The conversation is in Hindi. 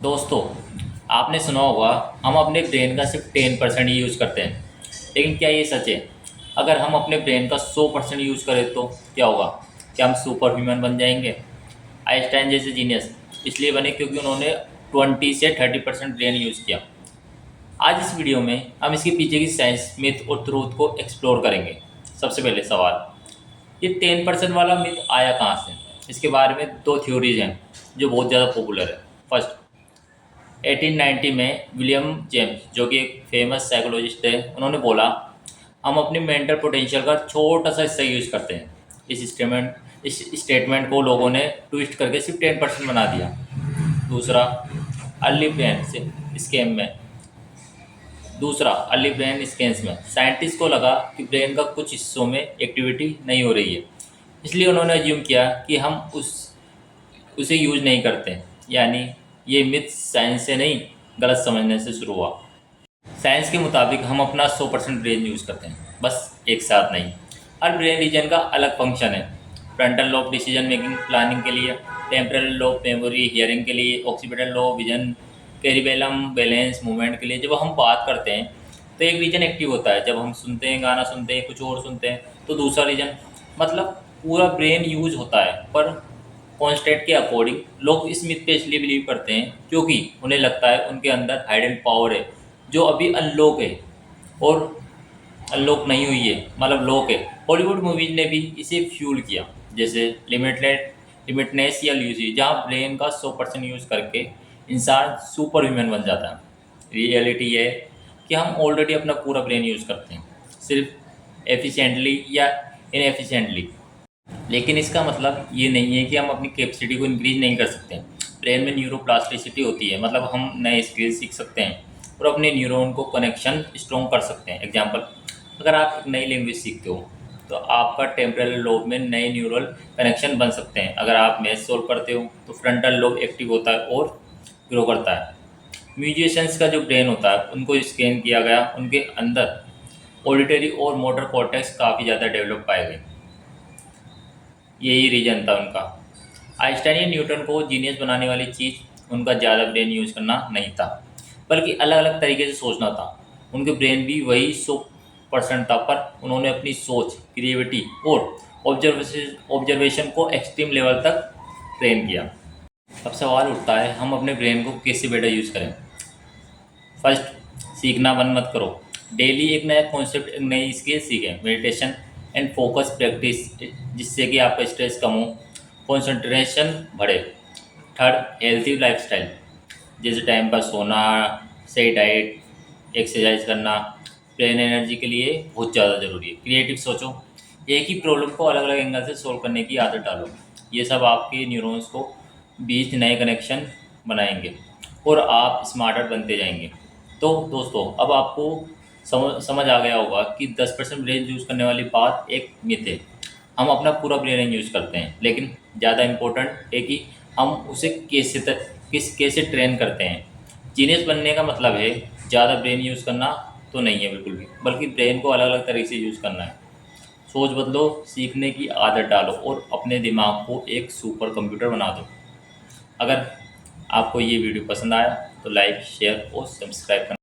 दोस्तों, आपने सुना होगा हम अपने ब्रेन का सिर्फ 10% ही यूज़ करते हैं। लेकिन क्या ये सच है? अगर हम अपने ब्रेन का 100% यूज़ करें तो क्या होगा? क्या हम सुपर ह्यूमन बन जाएंगे? आइंस्टाइन जैसे जीनियस इसलिए बने क्योंकि उन्होंने 20 से 30% ब्रेन यूज़ किया। आज इस वीडियो में हम इसके पीछे की साइंस, मिथ और ट्रूथ को एक्सप्लोर करेंगे। सबसे पहले सवाल, ये 10% वाला मिथ आया कहाँ से? इसके बारे में दो थ्योरीज हैं जो बहुत ज़्यादा पॉपुलर है। फर्स्ट, 1890 में विलियम जेम्स, जो कि एक फेमस साइकोलॉजिस्ट थे, उन्होंने बोला हम अपनी मेंटल पोटेंशियल का छोटा सा हिस्सा यूज़ करते हैं। इस स्टेटमेंट को लोगों ने ट्विस्ट करके सिर्फ 10% बना दिया। दूसरा, अर्ली ब्रेन से स्कैम में दूसरा अर्ली ब्रेन स्कैन्स में साइंटिस्ट को लगा कि ब्रेन का कुछ हिस्सों में एक्टिविटी नहीं हो रही है, इसलिए उन्होंने अज्यूम किया कि हम उसे यूज नहीं करते। यानी ये मिथ साइंस से नहीं, गलत समझने से शुरू हुआ। साइंस के मुताबिक हम अपना 100% ब्रेन यूज़ करते हैं, बस एक साथ नहीं। हर ब्रेन रीजन का अलग फंक्शन है। Frontal lobe decision making planning के लिए, टेम्परल लोब मेमोरी हियरिंग के लिए, occipital lobe vision, cerebellum balance movement के लिए। जब हम बात करते हैं तो एक रीजन एक्टिव होता है जब हम सुनते हैं, गाना सुनते हैं, कुछ और सुनते हैं, तो दूसरा रीजन, मतलब पूरा ब्रेन यूज होता है। पर कॉन्स्टेंट के अकॉर्डिंग लोग इस मिथ पे इसलिए बिलीव करते हैं क्योंकि उन्हें लगता है उनके अंदर हाइडन पावर है जो अभी अनलॉक है, और अनलॉक नहीं हुई है, मतलब लॉक है। हॉलीवुड मूवीज ने भी इसे फ्यूल किया, जैसे लिमिटनेस या ल्यूसी, जहाँ ब्रेन का 100% यूज़ करके इंसान सुपर ह्यूमन बन जाता है। रियलिटी ये है कि हम ऑलरेडी अपना पूरा ब्रेन यूज़ करते हैं, सिर्फ एफिशिएंटली या इनएफिशिएंटली। लेकिन इसका मतलब ये नहीं है कि हम अपनी कैपेसिटी को इंक्रीज नहीं कर सकते। ब्रेन में न्यूरोप्लास्टिसिटी होती है, मतलब हम नए स्किल सीख सकते हैं और अपने न्यूरॉन को कनेक्शन स्ट्रॉन्ग कर सकते हैं। एग्जांपल, अगर आप एक नई लैंग्वेज सीखते हो तो आपका टेम्परल लोब में नए न्यूरल कनेक्शन बन सकते हैं। अगर आप मैथ सोल्व करते हो तो फ्रंटल लोब एक्टिव होता है और ग्रो करता है। म्यूजिशियंस का जो ब्रेन होता है, उनको स्कैन किया गया, उनके अंदर ऑडिटरी और मोटर कॉर्टेक्स काफ़ी ज़्यादा डेवलप पाए गए। यही रीजन था उनका। आइंस्टाइन या न्यूटन को जीनियस बनाने वाली चीज़ उनका ज़्यादा ब्रेन यूज़ करना नहीं था, बल्कि अलग अलग तरीके से सोचना था। उनके ब्रेन भी वही 100% था, पर उन्होंने अपनी सोच, क्रिएटिविटी और ऑब्जर्वेशन को एक्सट्रीम लेवल तक ट्रेन किया। अब सवाल उठता है, हम अपने ब्रेन को कैसे बेटर यूज़ करें? फर्स्ट, सीखना बंद मत करो। डेली एक नया कॉन्सेप्ट, एक नई स्किल सीखें। मेडिटेशन एंड फोकस प्रैक्टिस, जिससे कि आपका स्ट्रेस कम हो, कंसंट्रेशन बढ़े। थर्ड, हेल्थी लाइफस्टाइल, जैसे टाइम पर सोना, सही डाइट, एक्सरसाइज करना ब्रेन एनर्जी के लिए बहुत ज़्यादा ज़रूरी है। क्रिएटिव सोचो, एक ही प्रॉब्लम को अलग अलग एंगल से सोल्व करने की आदत डालो। ये सब आपके न्यूरॉन्स को बीच नए कनेक्शन बनाएंगे और आप स्मार्टर बनते जाएंगे। तो दोस्तों, अब आपको समझ आ गया होगा कि 10% ब्रेन यूज़ करने वाली बात एक मिथ है। हम अपना पूरा ब्रेन यूज़ करते हैं, लेकिन ज़्यादा इम्पोर्टेंट है कि हम उसे कैसे ट्रेन करते हैं। जीनियस बनने का मतलब है ज़्यादा ब्रेन यूज़ करना तो नहीं है बिल्कुल भी, बल्कि ब्रेन को अलग अलग तरीके से यूज़ करना है। सोच बदलो, सीखने की आदत डालो और अपने दिमाग को एक सुपर कंप्यूटर बना दो। अगर आपको ये वीडियो पसंद आया तो लाइक, शेयर और सब्सक्राइब करना।